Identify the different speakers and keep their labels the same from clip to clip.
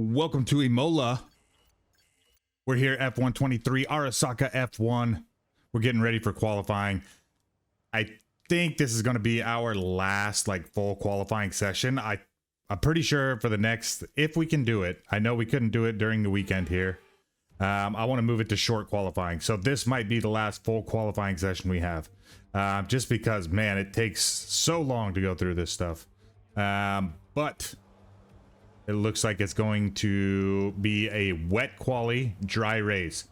Speaker 1: Welcome to Imola. We're here F123, Arasaka F1. We're getting ready for qualifying. I think this is going to be our last full qualifying session. I'm pretty sure for the next, if we can do it. I know we couldn't do it during the weekend here. I want to move it to short qualifying. So this might be the last full qualifying session we have. Just because, man, it takes so long to go through this stuff. But it looks like it's going to be a wet quali, dry race.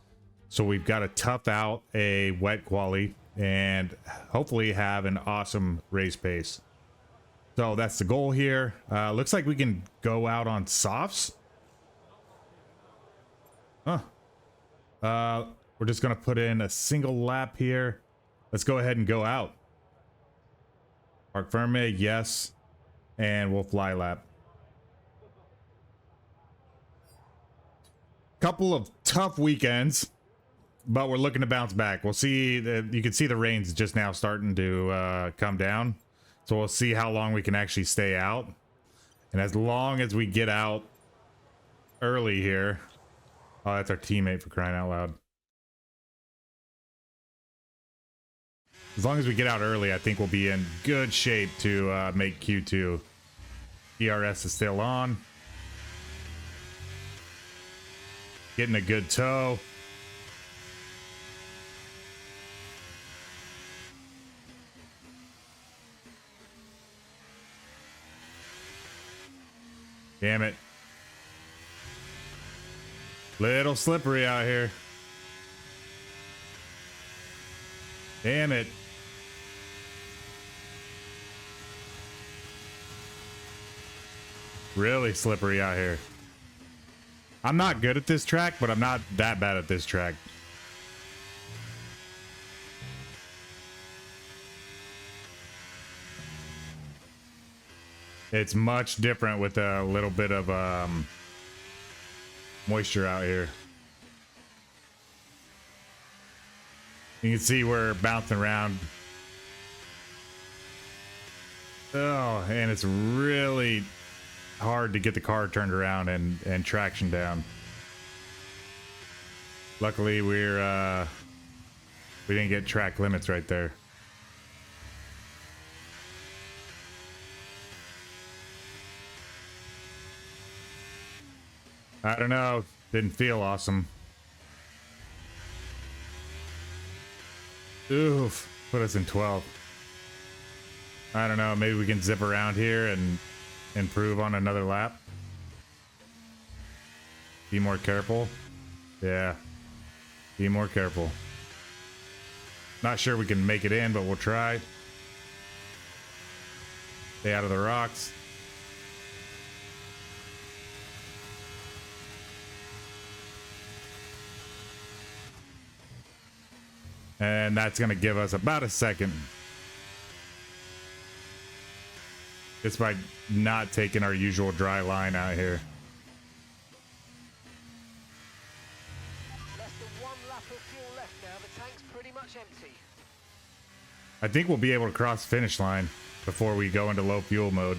Speaker 1: So we've got to tough out a wet quali and hopefully have an awesome race pace. So that's the goal here. Looks like we can go out on softs. Huh. We're just going to put in a single lap here. Let's go ahead and go out. Park firme, yes. And we'll fly lap. Couple of tough weekends, but we're looking to bounce back. We'll see. You can see the rain's just now starting to come down. So we'll see how long we can actually stay out. And as long as we get out early here. Oh, that's our teammate, for crying out loud. As long as we get out early, I think we'll be in good shape to make Q2. ERS is still on. Getting a good tow. Damn it. Little slippery out here. Damn it. Really slippery out here. I'm not good at this track, but I'm not that bad at this track. It's much different with a little bit of moisture out here. You can see we're bouncing around. Oh, and it's really hard to get the car turned around and traction down. Luckily we didn't get track limits right there. I don't know, didn't feel awesome. Oof, put us in 12th. I don't know, maybe we can zip around here and improve on another lap. Be more careful. Yeah. Be more careful. Not sure we can make it in, but we'll try. Stay out of the rocks. And that's going to give us about a second. Just by not taking our usual dry line out here.
Speaker 2: Less than one lap of fuel left now. The tank's pretty much empty.
Speaker 1: I think we'll be able to cross the finish line before we go into low fuel mode.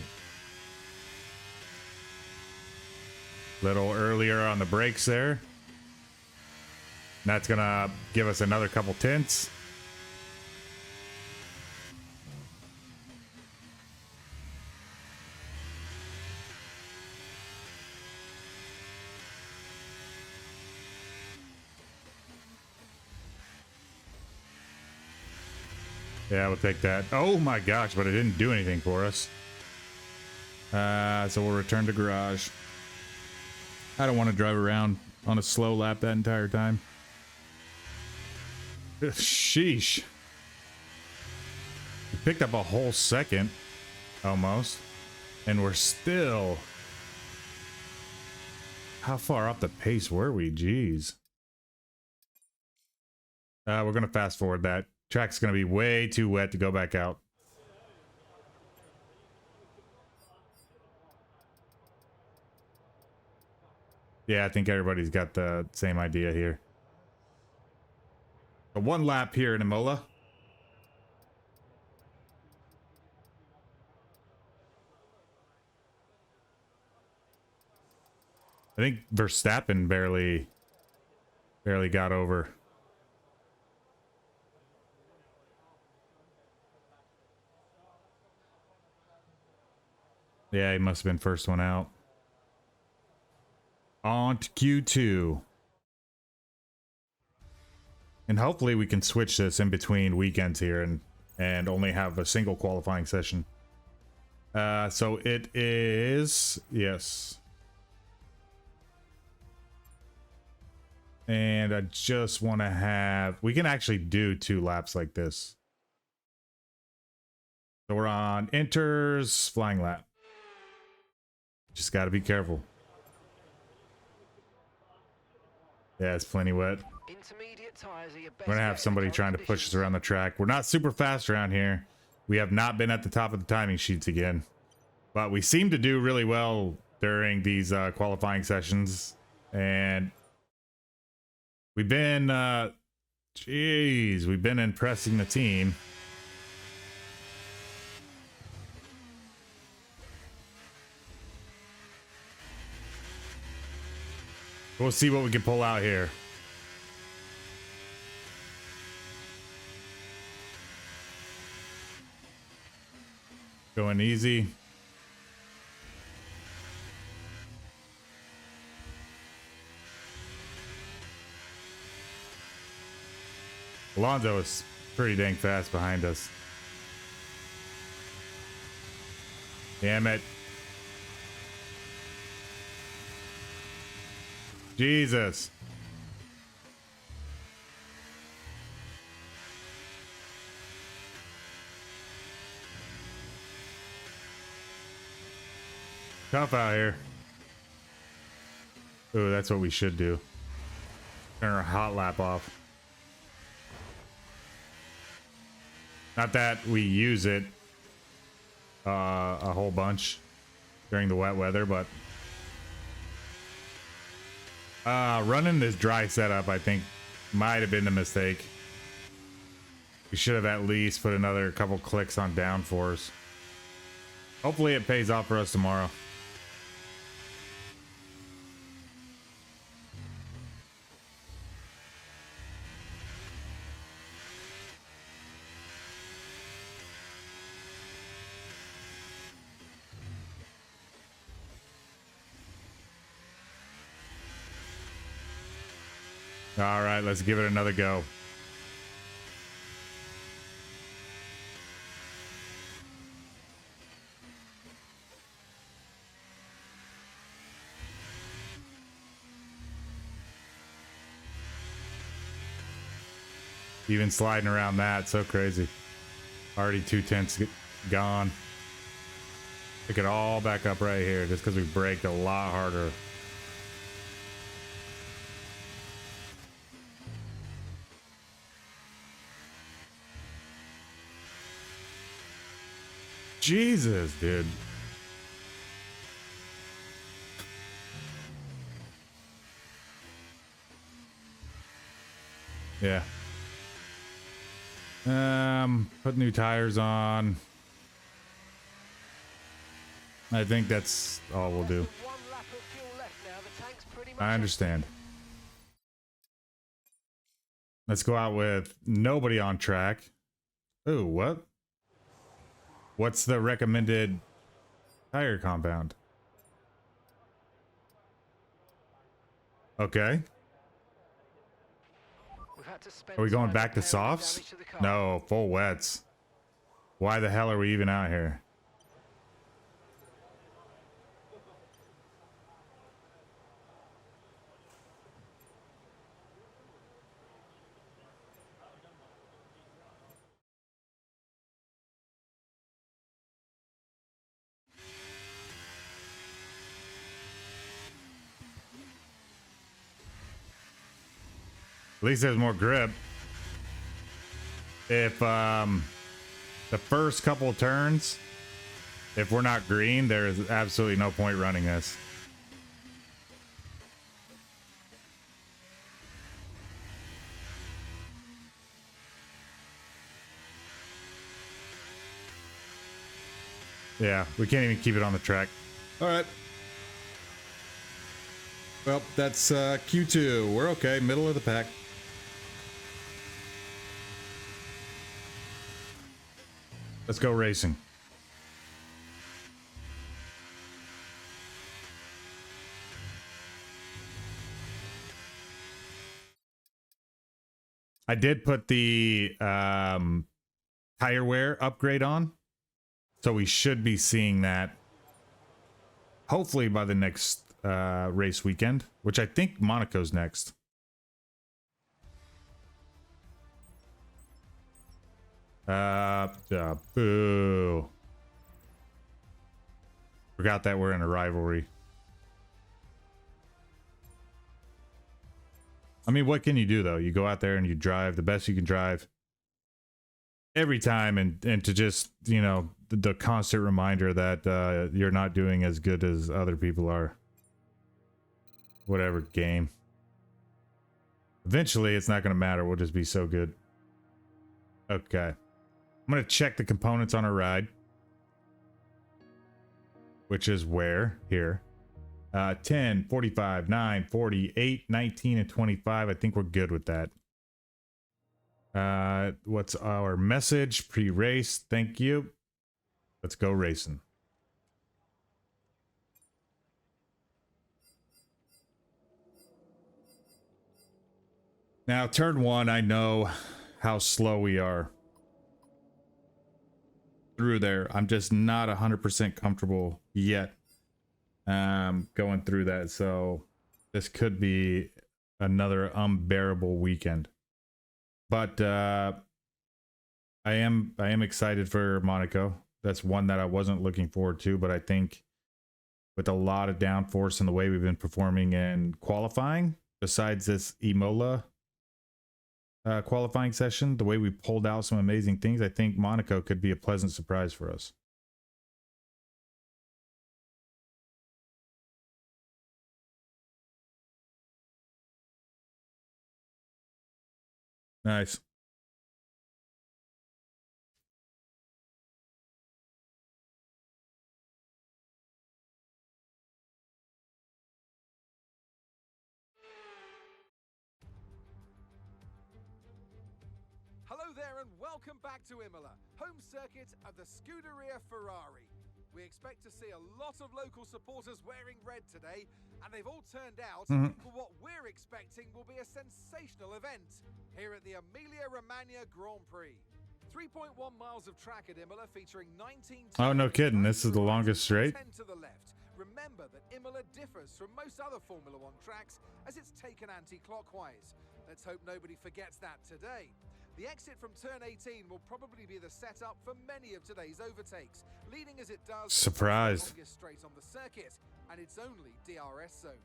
Speaker 1: Little earlier on the brakes there. That's gonna give us another couple tenths. Yeah, we'll take that. Oh my gosh, but it didn't do anything for us. So we'll return to garage. I don't want to drive around on a slow lap that entire time. Sheesh. We picked up a whole second, almost. And we're still... How far off the pace were we? Jeez. We're going to fast forward that. Track's going to be way too wet to go back out. Yeah, I think everybody's got the same idea here. One lap here in Imola. I think Verstappen barely got over. Yeah, he must have been first one out. On to Q2. And hopefully we can switch this in between weekends here and only have a single qualifying session. So it is, yes. And I just want to have, we can actually do 2 laps like this. So we're on enters, flying lap. Just got to be careful. Yeah, it's plenty wet.
Speaker 2: Intermediate tires are your best
Speaker 1: We're gonna have somebody trying to push us around the track. We're not super fast around here. We have not been at the top of the timing sheets again, but we seem to do really well during these qualifying sessions, and we've been we've been impressing the team. We'll see what we can pull out here. Going easy. Alonso is pretty dang fast behind us. Damn it. Jesus. Tough out here. Ooh, that's what we should do. Turn our hot lap off. Not that we use it a whole bunch during the wet weather, but running this dry setup, I think, might have been a mistake. We should have at least put another couple clicks on downforce. Hopefully it pays off for us tomorrow. All right, let's give it another go. Even sliding around that, so crazy. Already 2/10 gone. Pick it all back up right here just because we braked a lot harder. Jesus, dude. Yeah. Put new tires on. I think that's all we'll do.
Speaker 2: One lap of fuel left now. The tank's pretty much
Speaker 1: I understand. Let's go out with nobody on track. Ooh, what? What's the recommended tire compound? Okay.
Speaker 2: We've had to spend
Speaker 1: Are we going
Speaker 2: time
Speaker 1: back to
Speaker 2: repairing
Speaker 1: softs?
Speaker 2: damage to the car.
Speaker 1: No, full wets. Why the hell are we even out here? At least there's more grip. If the first couple turns, if we're not green, there is absolutely no point running this. Yeah, we can't even keep it on the track. All right. Well, that's Q2. We're okay. Middle of the pack. Let's go racing. I did put the tire wear upgrade on, so we should be seeing that hopefully by the next race weekend, which I think Monaco's next. Boo. Forgot that we're in a rivalry. I mean, what can you do though? You go out there and you drive the best you can drive every time, and to just, you know, the constant reminder that you're not doing as good as other people are. Whatever game. Eventually, it's not going to matter. We'll just be so good. Okay. I'm going to check the components on our ride. Which is where? Here. 10, 45, 9, 40, 8, 19, and 25. I think we're good with that. What's our message? Pre-race. Thank you. Let's go racing. Now, turn one, I know how slow we are through there. I'm just not 100% comfortable yet going through that. So this could be another unbearable weekend. But I am excited for Monaco. That's one that I wasn't looking forward to, but I think with a lot of downforce and the way we've been performing in qualifying, besides this Imola qualifying session, the way we pulled out some amazing things, I think Monaco could be a pleasant surprise for us. Nice.
Speaker 3: Hello there and welcome back to Imola, home circuit of the Scuderia Ferrari. We expect to see a lot of local supporters wearing red today, and they've all turned out for what we're expecting will be a sensational event here at the Emilia-Romagna Grand Prix. 3.1 miles of track at Imola featuring 19...
Speaker 1: Oh, no kidding. This is the longest straight.
Speaker 3: 10 to the left. Remember that Imola differs from most other Formula One tracks as it's taken anti-clockwise. Let's hope nobody forgets that today. The exit from turn 18 will probably be the setup for many of today's overtakes, leading as it does
Speaker 1: Surprise.
Speaker 3: the longest straight on the circuit, and it's only DRS zone.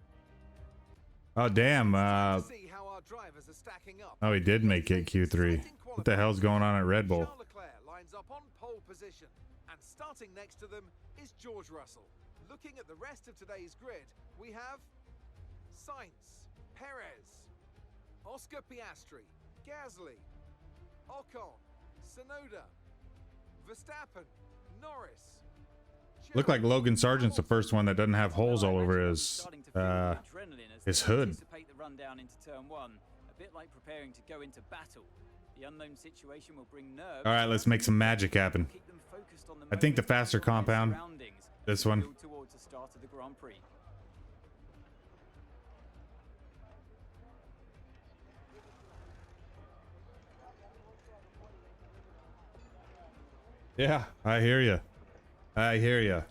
Speaker 1: Oh, damn.
Speaker 3: See how our drivers are stacking up.
Speaker 1: Oh, he did make it Q3. What the hell's going on at Red Bull?
Speaker 3: Charles Leclerc lines up on pole position, and starting next to them is George Russell. Looking at the rest of today's grid, we have Sainz, Perez, Oscar Piastri, Gasly, Ocon, Tsunoda, Verstappen, Norris.
Speaker 1: Look like Logan Sargent's the first one that doesn't have holes all over his hood.
Speaker 4: The rundown into turn one, a bit like preparing to go into battle. The unknown situation will bring nerves.
Speaker 1: All right, let's make some magic happen. I think the faster compound, this one.
Speaker 4: Towards the start of the Grand Prix.
Speaker 1: Yeah, I hear you. I hear you.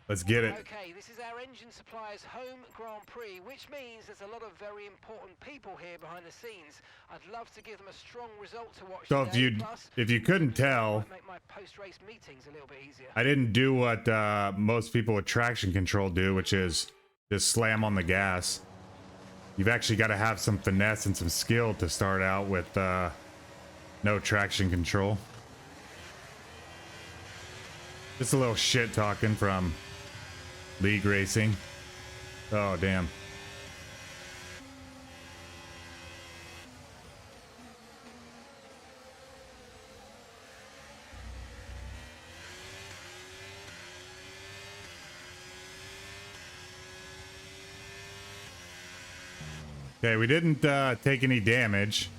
Speaker 1: Let's get it.
Speaker 2: Okay, this is our engine supplier's home Grand Prix, which means there's a lot of very important people here behind the scenes. I'd love to give them a strong result to watch
Speaker 1: So
Speaker 2: today.
Speaker 1: if you couldn't tell,
Speaker 2: Make my post-race meetings a little bit easier.
Speaker 1: I didn't do what most people with traction control do, which is just slam on the gas. You've actually got to have some finesse and some skill to start out with no traction control. Just a little shit talking from League Racing. Oh, damn. Okay, we didn't take any damage.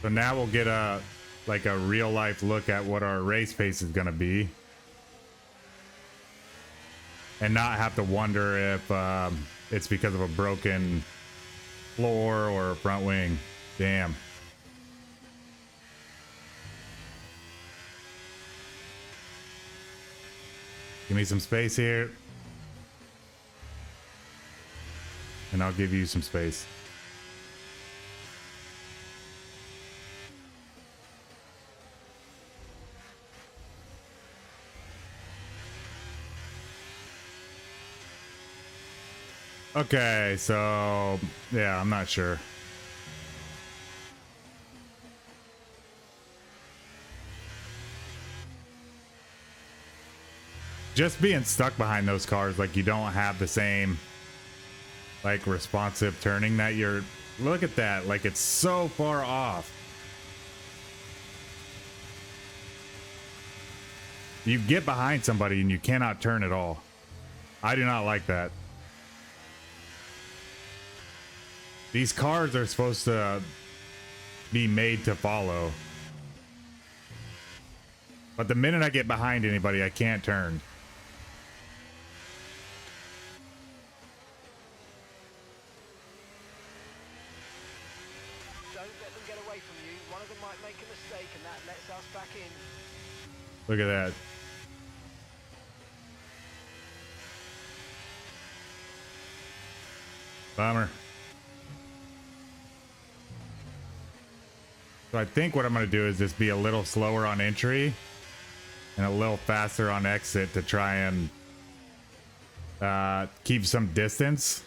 Speaker 1: So now we'll get a real life look at what our race pace is gonna be. And not have to wonder if it's because of a broken floor or a front wing. Damn. Give me some space here. And I'll give you some space. Okay, so yeah, I'm not sure. Just being stuck behind those cars, like you don't have the same like responsive turning that you're, look at that, like it's so far off. You get behind somebody and you cannot turn at all. I do not like that. These cars are supposed to be made to follow. But the minute I get behind anybody, I can't turn.
Speaker 2: Don't let them get away from you. One of them might make a mistake and that lets us back in.
Speaker 1: Look at that. Bummer. So I think what I'm going to do is just be a little slower on entry and a little faster on exit to try and keep some distance.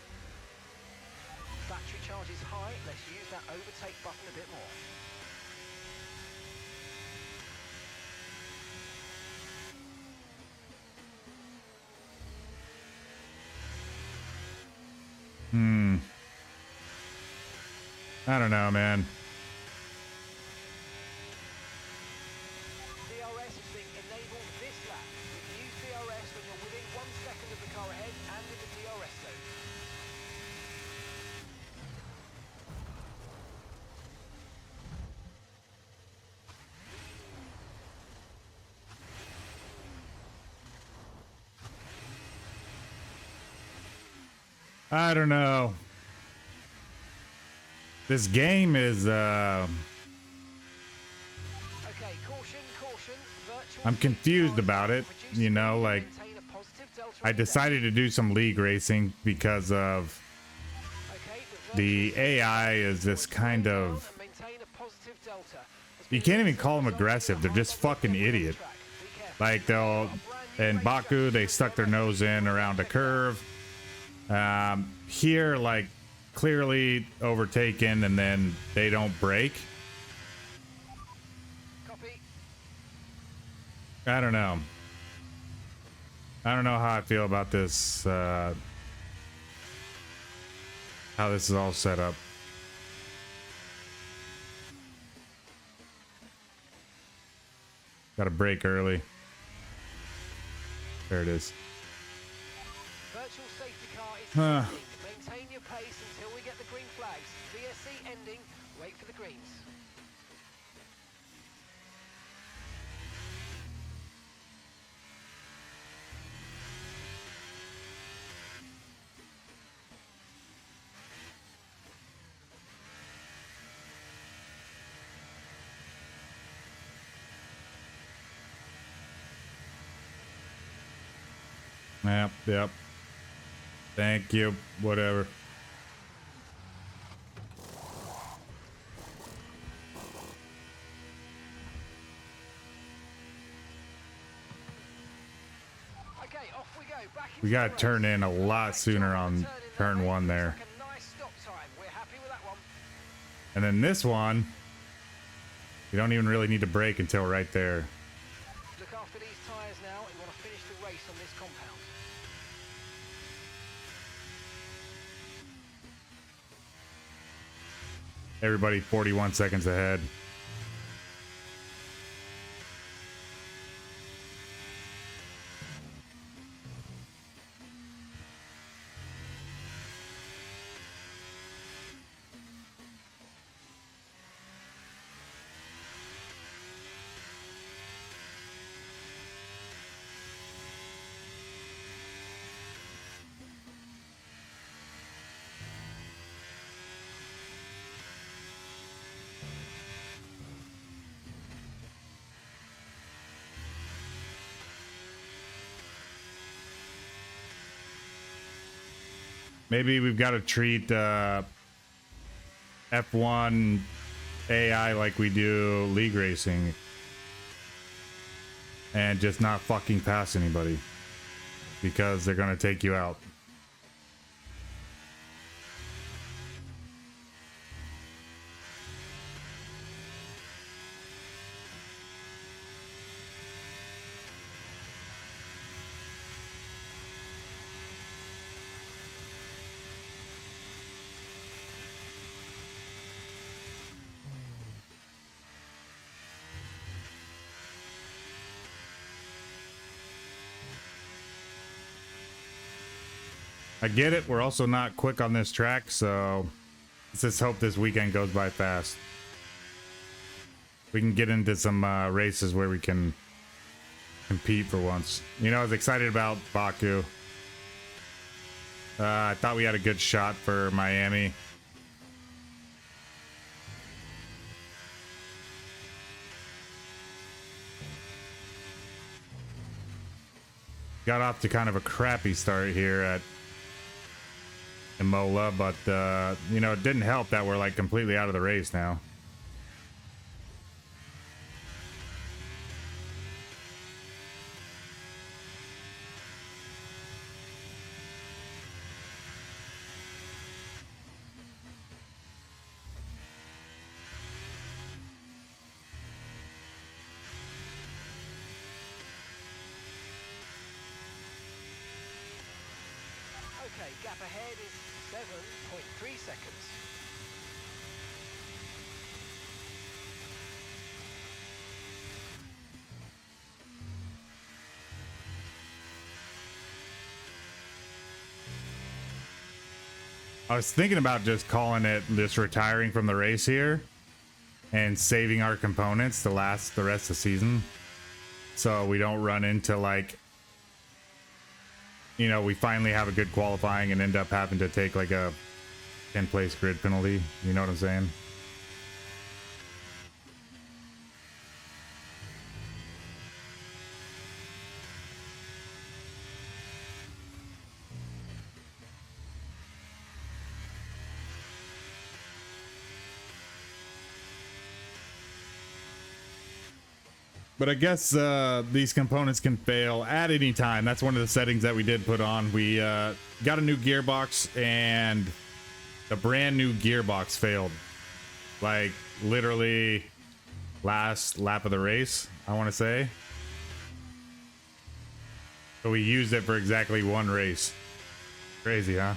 Speaker 2: Battery charge is high. Let's use that overtake button a bit more.
Speaker 1: I don't know, man.
Speaker 2: DRS is being enabled this lap. You can use DRS when you're within 1 second of the car ahead and in the DRS zone.
Speaker 1: I don't know. This game is
Speaker 2: Okay, caution, caution. Virtual
Speaker 1: I'm confused about it, you know, like
Speaker 2: maintain a positive delta
Speaker 1: I
Speaker 2: on the
Speaker 1: decided to do some league racing because of
Speaker 2: dash. Okay,
Speaker 1: the AI is this kind of,
Speaker 2: and maintain a positive delta.
Speaker 1: you can't even call them aggressive, they're just fucking idiot. Like they'll, in Baku, they stuck their nose in around a curve. Here, like clearly overtaken and then they don't brake.
Speaker 2: Copy.
Speaker 1: I don't know. I don't know how I feel about this, how this is all set up. Got to brake early. There it is.
Speaker 2: Virtual safety car is
Speaker 1: Huh.
Speaker 2: ending. Maintain your pace until we get the green flags. VSC ending. Wait for the greens.
Speaker 1: Yep. Thank you. Whatever.
Speaker 2: Okay, off we go. Back
Speaker 1: We
Speaker 2: into
Speaker 1: got
Speaker 2: the
Speaker 1: to
Speaker 2: race.
Speaker 1: turn in a lot
Speaker 2: Nice
Speaker 1: sooner
Speaker 2: job
Speaker 1: on
Speaker 2: turning that
Speaker 1: turn
Speaker 2: lane.
Speaker 1: one there.
Speaker 2: Looks like a nice stop time. We're happy with that one.
Speaker 1: And then this one, you don't even really need to brake until right there.
Speaker 2: Look after these tyres now. You want to finish the race on this compound.
Speaker 1: Everybody 41 seconds ahead. Maybe we've got to treat F1 AI like we do league racing and just not fucking pass anybody because they're gonna take you out. I get it. We're also not quick on this track, so let's just hope this weekend goes by fast. We can get into some races where we can compete for once. You know, I was excited about Baku. I thought we had a good shot for Miami. Got off to kind of a crappy start here at Imola, but you know, it didn't help that we're like completely out of the race now.
Speaker 2: Okay, gap ahead is 7.3 seconds.
Speaker 1: I was thinking about just calling it, just retiring from the race here and saving our components to last the rest of the season, so we don't run into like, you know, we finally have a good qualifying and end up having to take like a 10th place grid penalty. You know what I'm saying? But I guess these components can fail at any time. That's one of the settings that we did put on. We got a new gearbox, and the brand new gearbox failed. Like, literally last lap of the race, I want to say. So we used it for exactly one race. Crazy, huh?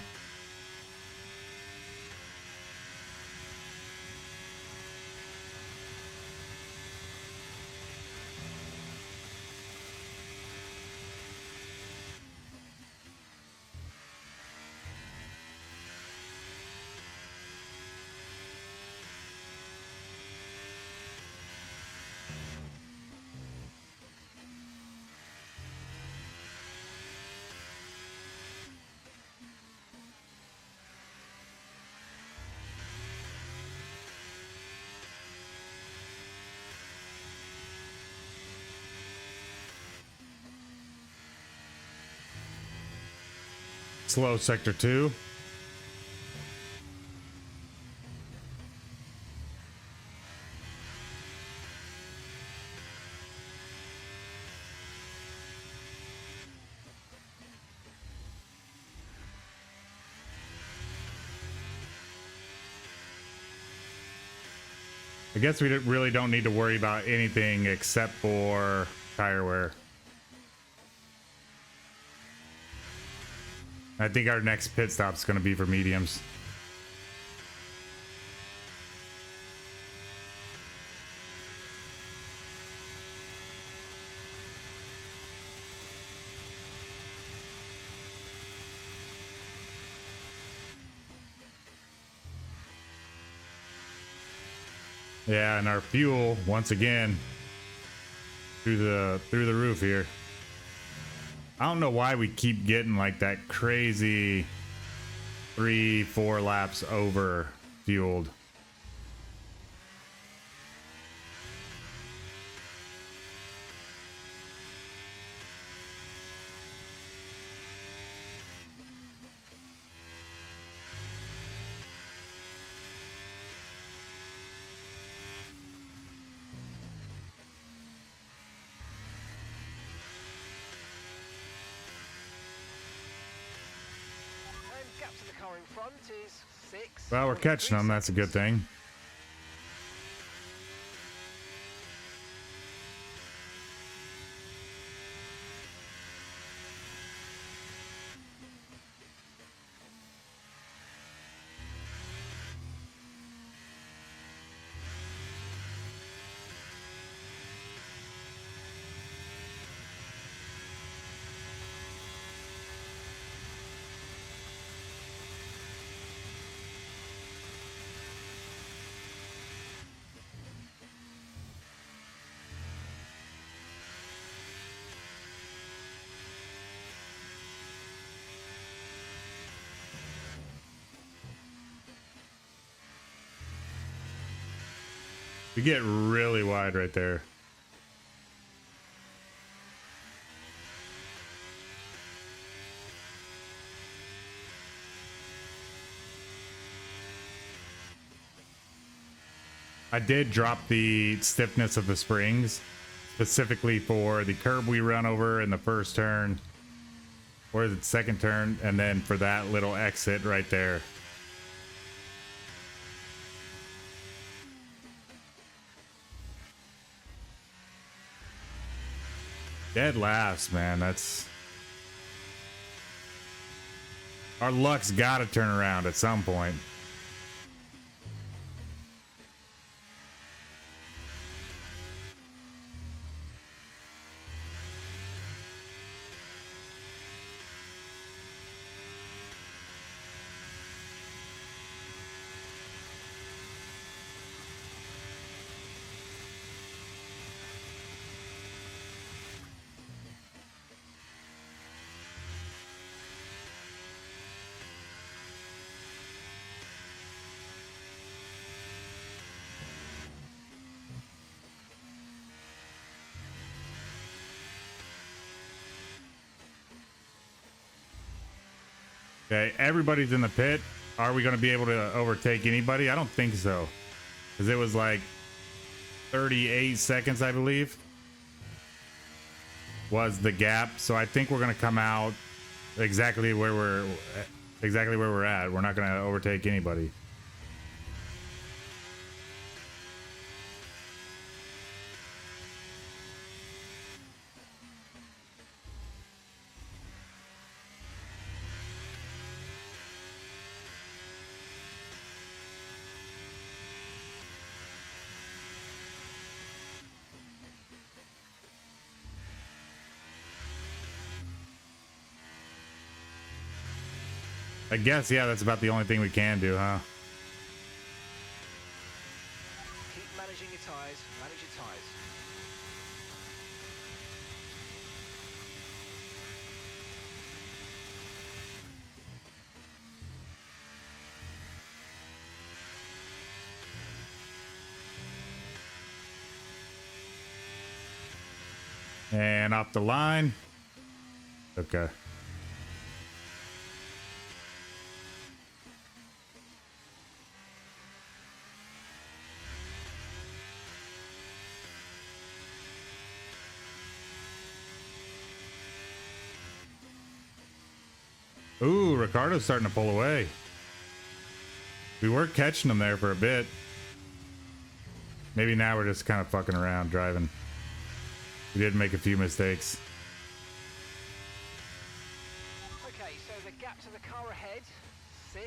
Speaker 1: Slow sector 2. I guess we really don't need to worry about anything except for tire wear. I think our next pit stop is going to be for mediums. Yeah, and our fuel once again through the roof here. I don't know why we keep getting like that crazy 3-4 laps over fueled.
Speaker 2: car in front is 6.
Speaker 1: Well, we're catching them. That's a good thing. We get really wide right there. I did drop the stiffness of the springs specifically for the curb we run over in the first turn, or the second turn, and then for that little exit right there. Dead last, man. That's... Our luck's gotta turn around at some point. Okay, everybody's in the pit. Are we going to be able to overtake anybody? I don't think so. Because it was like 38 seconds, I believe, was the gap. So I think we're going to come out exactly where we're at. We're not going to overtake anybody. I guess, yeah, that's about the only thing we can do, huh?
Speaker 2: Keep managing your tyres, manage your tyres.
Speaker 1: And off the line. Okay. Ooh, Ricciardo's starting to pull away. We were catching him there for a bit. Maybe now we're just kind of fucking around driving. We did make a few mistakes.
Speaker 2: Okay, so the gap to the car ahead, 6.0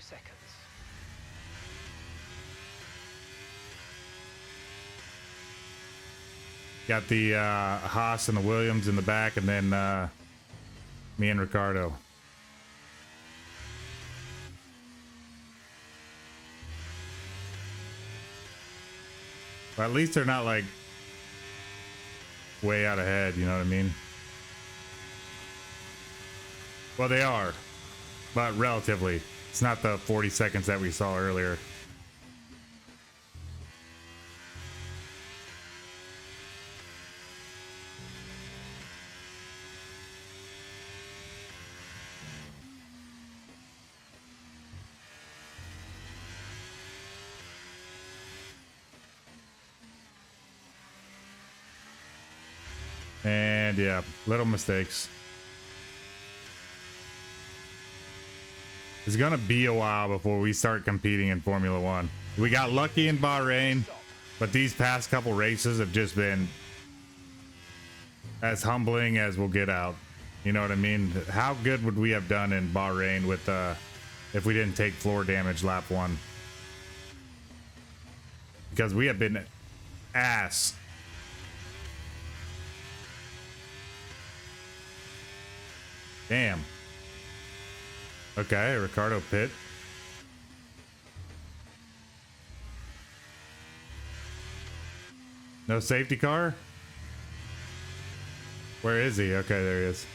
Speaker 2: seconds.
Speaker 1: Got the Haas and the Williams in the back, and then me and Ricciardo. But at least they're not like way out ahead, you know what I mean? Well, they are, but relatively. It's not the 40 seconds that we saw earlier. And yeah, little mistakes. It's gonna be a while before we start competing in Formula One. We got lucky in Bahrain, but these past couple races have just been as humbling as we'll get out. You know what I mean? How good would we have done in Bahrain with if we didn't take floor damage lap 1? Because we have been ass. Damn. Okay, Ricciardo pit. No safety car? Where is he? Okay, there he is.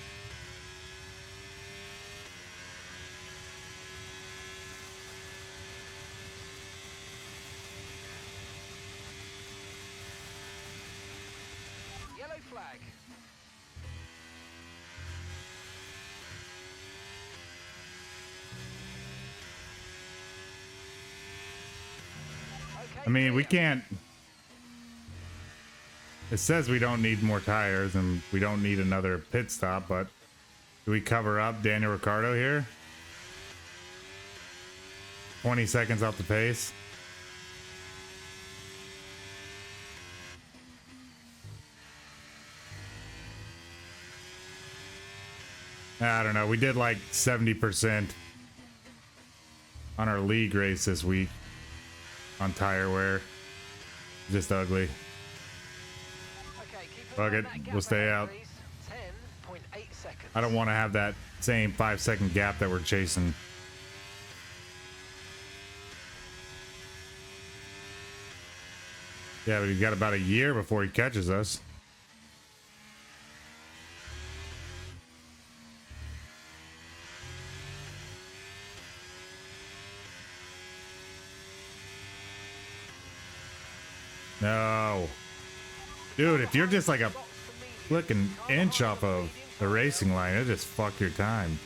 Speaker 2: Yellow flag. Okay,
Speaker 1: I mean, we
Speaker 2: clear.
Speaker 1: can't. It says we don't need more tires and we don't need another pit stop, but do we cover up Daniel Ricciardo here? 20 seconds off the pace. I don't know. We did like 70% on our league race this week on tire wear. Just ugly.
Speaker 2: Okay, keep an
Speaker 1: Fuck
Speaker 2: eye
Speaker 1: it,
Speaker 2: on that gap
Speaker 1: we'll stay
Speaker 2: ahead,
Speaker 1: out.
Speaker 2: please. 10.8 seconds.
Speaker 1: I don't want to have that same 5-second gap that we're chasing. Yeah, but he's got about a year before he catches us. No. Dude, if you're just like a flicking inch off of the racing line, it just fuck your time.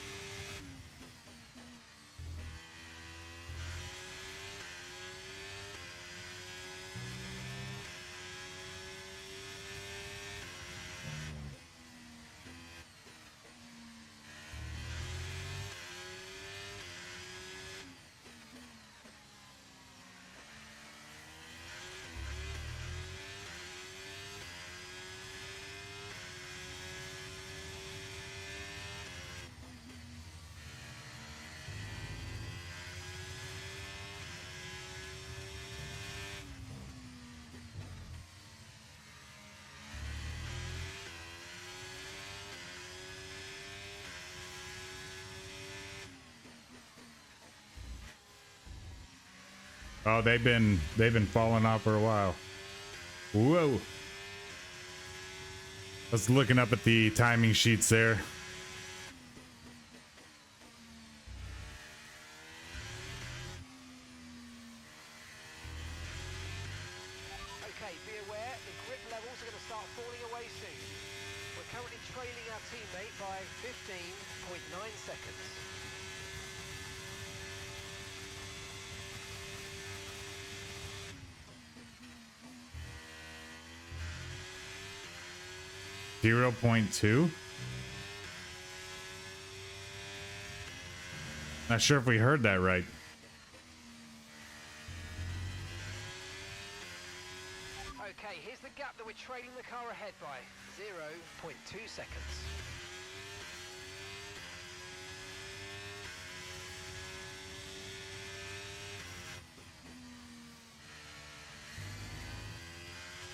Speaker 1: Oh, they've been falling off for a while. Whoa. I was looking up at the timing sheets there.
Speaker 2: Okay, be aware, the grip levels are going to start falling away soon. We're currently trailing our teammate by 15.9 seconds.
Speaker 1: .2. Not sure if we heard that right.
Speaker 2: Okay, here's the gap that we're trailing the car ahead by. 0.2 seconds.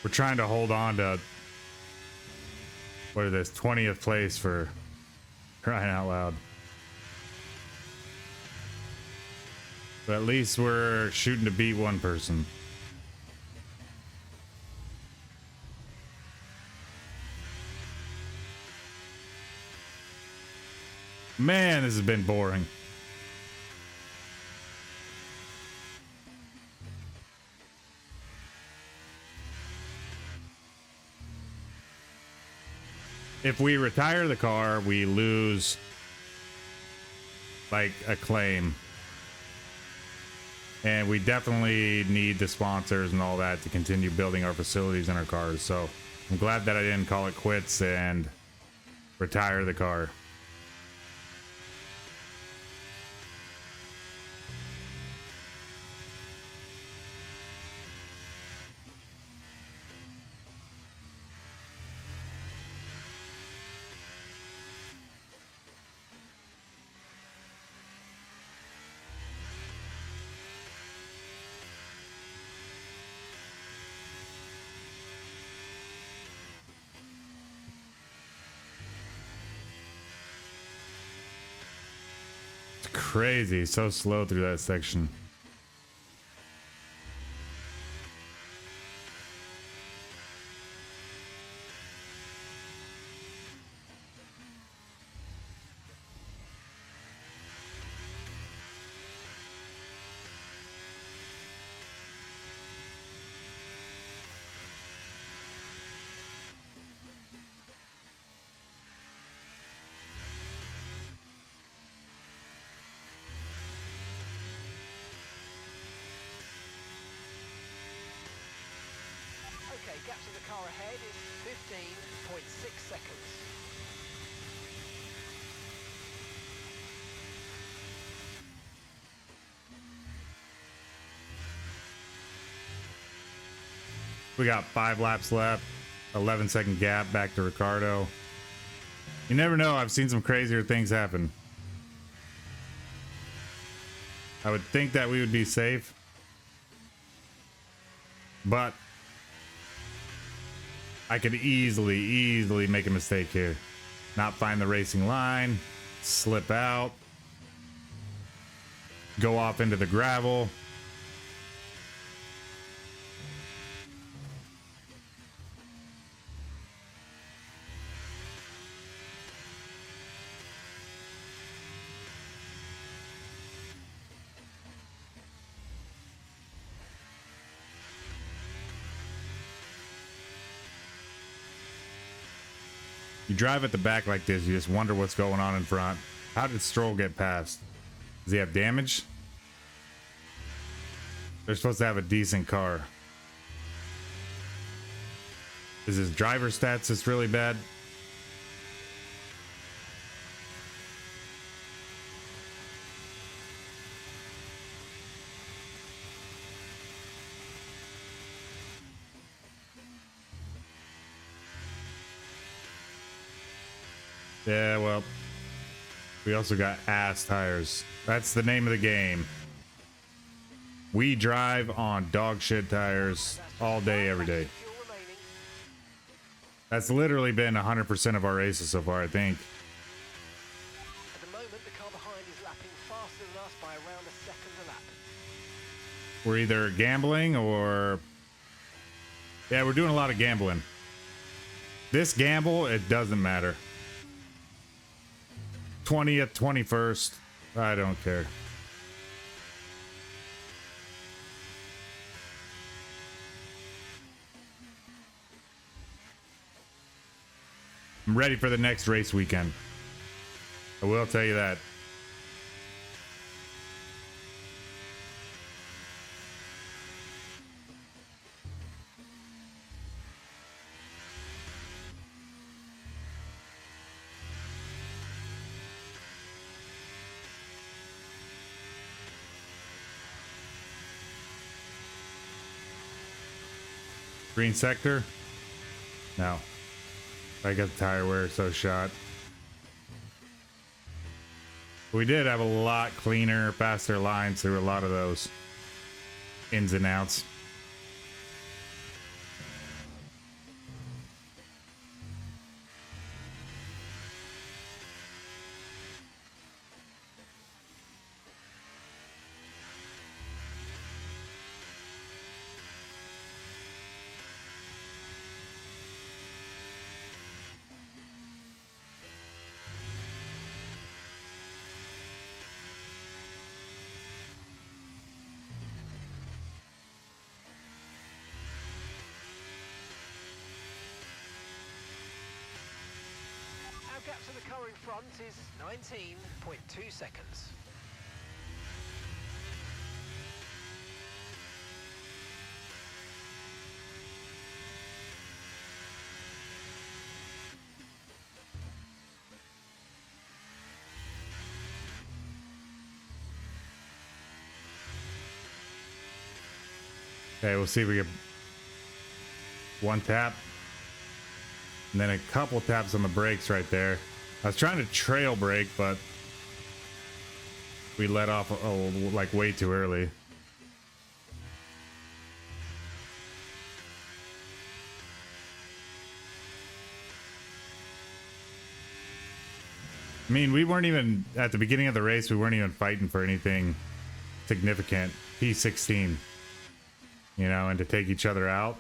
Speaker 1: We're trying to hold on to, what is this, 20th place for crying out loud. But at least we're shooting to beat one person. Man, this has been boring. If we retire the car, we lose like a claim. And we definitely need the sponsors and all that to continue building our facilities and our cars. So I'm glad that I didn't call it quits and retire the car. crazy. So slow through that section.
Speaker 2: Okay, gap to the car ahead is 15.6 seconds.
Speaker 1: We got 5 laps left. 11-second gap back to Ricciardo. You never know. I've seen some crazier things happen. I would think that we would be safe, but I could easily make a mistake here. Not find the racing line, slip out, go off into the gravel. You drive at the back like this, you just wonder what's going on in front. How did Stroll get past? Does he have damage? They're supposed to have a decent car. Is his driver stats just really bad? Yeah, well, we also got ass tires. That's the name of the game. We drive on dog shit tires all day, every day.
Speaker 2: Fuel remaining.
Speaker 1: That's literally been 100% of our races so far, I think.
Speaker 2: At the moment, the car behind is lapping faster than us by around a second a lap.
Speaker 1: We're either gambling or... Yeah, we're doing a lot of gambling. This gamble, it doesn't matter. 20th, 21st, I don't care. I'm ready for the next race weekend. I will tell you that. Green sector? No. I got the tire wear so shot. We did have a lot cleaner, faster lines through a lot of those ins and outs.
Speaker 2: Our gap to the car in front is 19.2 seconds.
Speaker 1: Okay, we'll see if we get one tap. And then a couple taps on the brakes right there. I was trying to trail brake, but we let off like way too early. I mean, we weren't even at the beginning of the race. We weren't even fighting for anything significant. P16, you know, and to take each other out.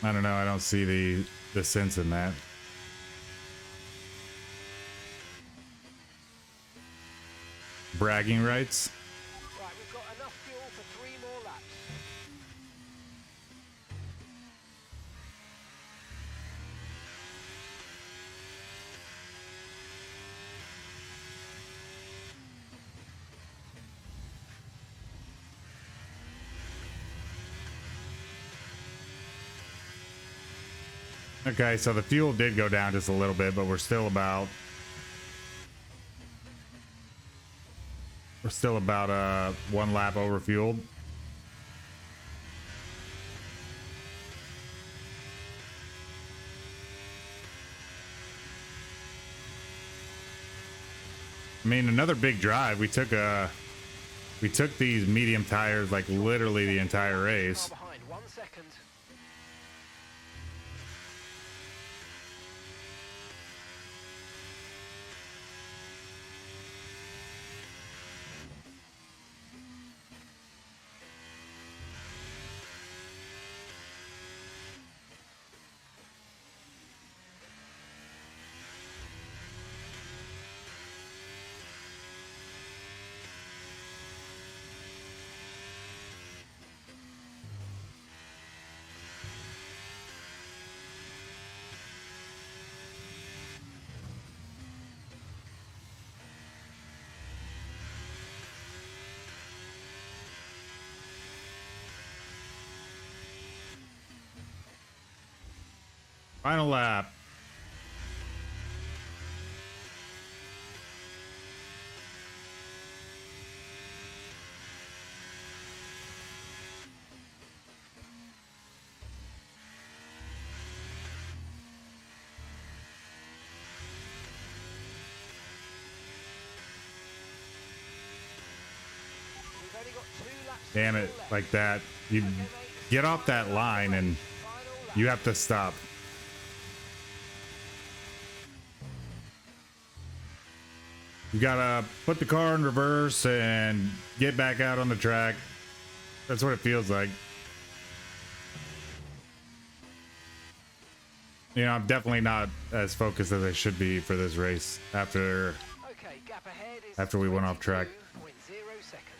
Speaker 1: I don't know. I don't see the sense in that. Bragging rights.
Speaker 2: Right, we've got enough fuel for 3 more laps.
Speaker 1: Okay, so the fuel did go down just a little bit, but we're still about one lap over fueled. I mean, another big drive. We took these medium tires like literally the entire race.
Speaker 2: Car behind, 1 second.
Speaker 1: Final lap.
Speaker 2: We've only got 2 laps.
Speaker 1: Damn it,
Speaker 2: left.
Speaker 1: like that. You get off that line and
Speaker 2: Final lap.
Speaker 1: you have to stop. You gotta put the car in reverse and get back out on the track. That's what it feels like. You know, I'm definitely not as focused as I should be for this race after
Speaker 2: Okay, gap ahead is
Speaker 1: After we went off track.
Speaker 2: 22.0 seconds.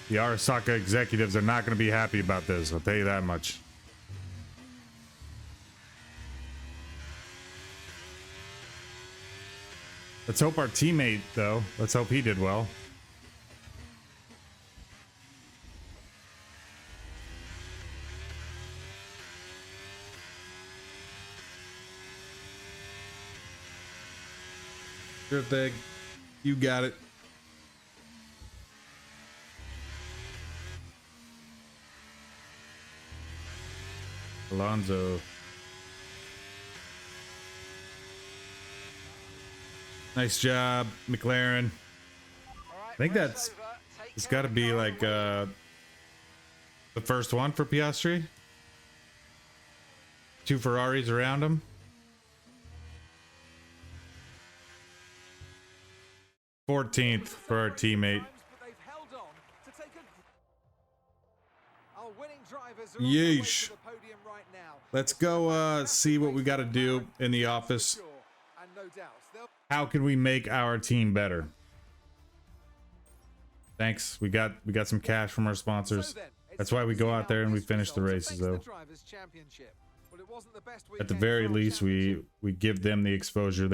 Speaker 1: the Arasaka executives are not going to be happy about this. I'll tell you that much. Let's hope our teammate, though. Let's hope he did well. Sure thing. You got it. Alonso. Nice job, McLaren.
Speaker 2: All right,
Speaker 1: I think
Speaker 2: race
Speaker 1: that's
Speaker 2: over. Take
Speaker 1: it's
Speaker 2: care
Speaker 1: got to
Speaker 2: of
Speaker 1: be
Speaker 2: the car
Speaker 1: like
Speaker 2: and
Speaker 1: the first one for Piastri. 2 Ferraris around him. 14th for our teammate.
Speaker 3: But they've held on to take Our winning drivers are on
Speaker 1: Yeesh.
Speaker 3: their way to the podium right now.
Speaker 1: Let's go see what we got to do in the office.
Speaker 3: And no doubt, they'll
Speaker 1: How can we make our team better? Thanks. We got some cash from our sponsors.
Speaker 3: So then, it's
Speaker 1: That's why we
Speaker 3: time to
Speaker 1: go
Speaker 3: see
Speaker 1: out
Speaker 3: how
Speaker 1: there and we
Speaker 3: this
Speaker 1: finish the
Speaker 3: result
Speaker 1: races,
Speaker 3: affects the
Speaker 1: though.
Speaker 3: Drivers' Championship. Well, it wasn't the best
Speaker 1: At the
Speaker 3: weekend
Speaker 1: very
Speaker 3: for our
Speaker 1: least,
Speaker 3: championship.
Speaker 1: we give them the exposure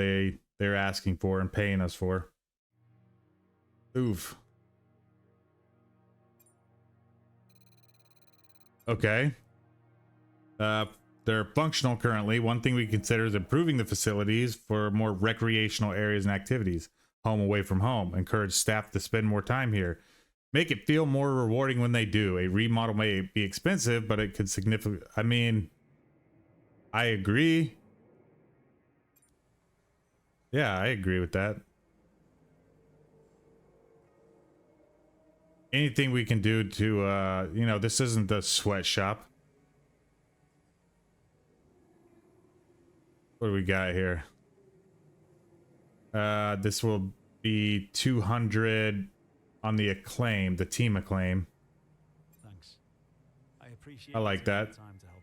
Speaker 1: they're asking for and paying us for. Oof. Okay. They're functional currently. One thing we consider is improving the facilities for more recreational areas and activities. Home away from home. Encourage staff to spend more time here. Make it feel more rewarding when they do. A remodel may be expensive, but it could significantly... I mean, I agree. Yeah, I agree with that. Anything we can do to, you know, this isn't the sweatshop. What do we got here? This will be 200 on the acclaim, the team acclaim.
Speaker 5: Thanks. I appreciate
Speaker 1: I like
Speaker 5: you taking
Speaker 1: that.
Speaker 5: the time to help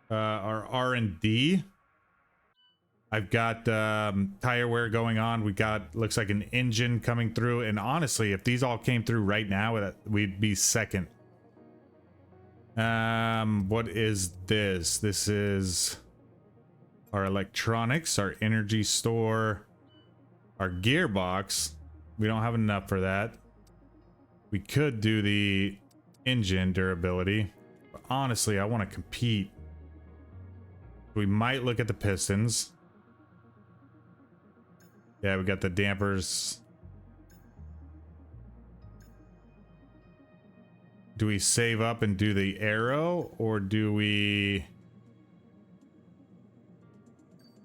Speaker 5: out.
Speaker 1: Our R&D. I've got tire wear going on. We got, looks like an engine coming through. And honestly, if these all came through right now, we'd be second. What is this? This is our electronics, our energy store, our gearbox. We don't have enough for that. We could do the engine durability. But honestly, I want to compete. We might look at the pistons. Yeah, we got the dampers. Do we save up and do the aero, or do we...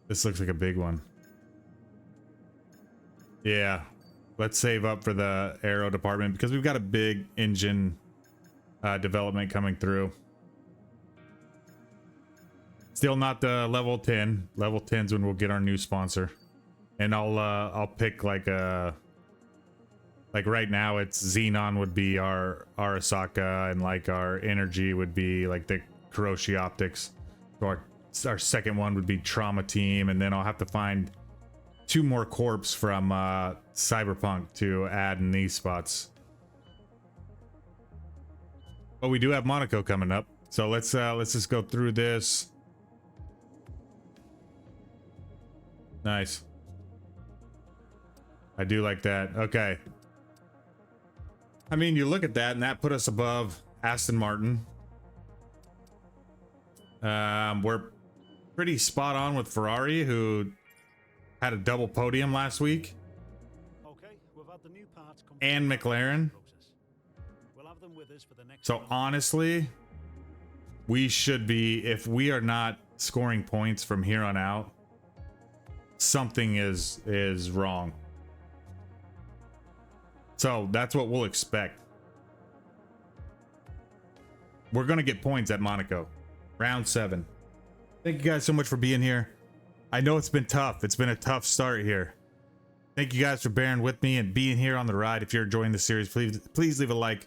Speaker 1: This looks like a big one. Yeah, let's save up for the aero department because we've got a big engine development coming through. Still not the level 10. Level 10's when we'll get our new sponsor. And I'll pick like a... Like right now it's Xenon would be our Arasaka, and like our energy would be like the Kuroshi Optics. So our second one would be Trauma Team, and then I'll have to find 2 more corps from Cyberpunk to add in these spots. But we do have Monaco coming up. So let's just go through this. Nice. I do like that. Okay. I mean, you look at that, and that put us above Aston Martin. We're pretty spot on with Ferrari, who had a double podium last week,
Speaker 5: Okay, we've had the new parts come
Speaker 1: and
Speaker 5: through the
Speaker 1: McLaren.
Speaker 5: process. We'll have them with us for the next
Speaker 1: So honestly, we should be, if we are not scoring points from here on out, something is wrong. So that's what we'll expect. We're gonna get points at Monaco, round 7. Thank you guys so much for being here. I know it's been tough. It's been a tough start here. Thank you guys for bearing with me and being here on the ride. If you're enjoying the series, please leave a like,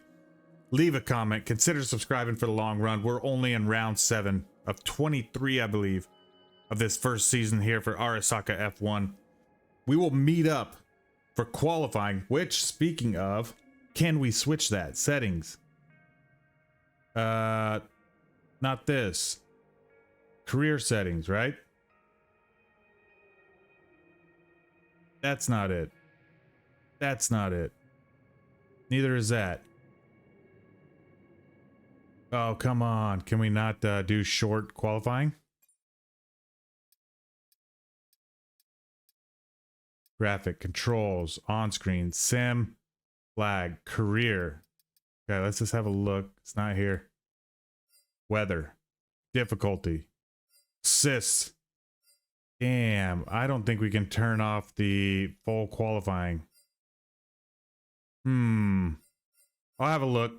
Speaker 1: leave a comment, consider subscribing for the long run. We're only in round 7 of 23, I believe, of this first season here for Arasaka F1. We will meet up for qualifying, which, speaking of, can we switch that? Settings. Not this. Career settings, right? That's not it. That's not it. Neither is that. Oh, come on. Can we not do short qualifying? Graphic, controls, on-screen, sim, flag, career. Okay, let's just have a look. It's not here. Weather, difficulty, assists. Damn, I don't think we can turn off the full qualifying. I'll have a look.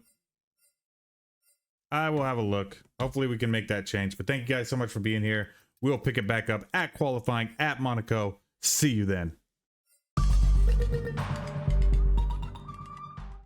Speaker 1: I will have a look. Hopefully we can make that change. But thank you guys so much for being here. We'll pick it back up at qualifying at Monaco. See you then.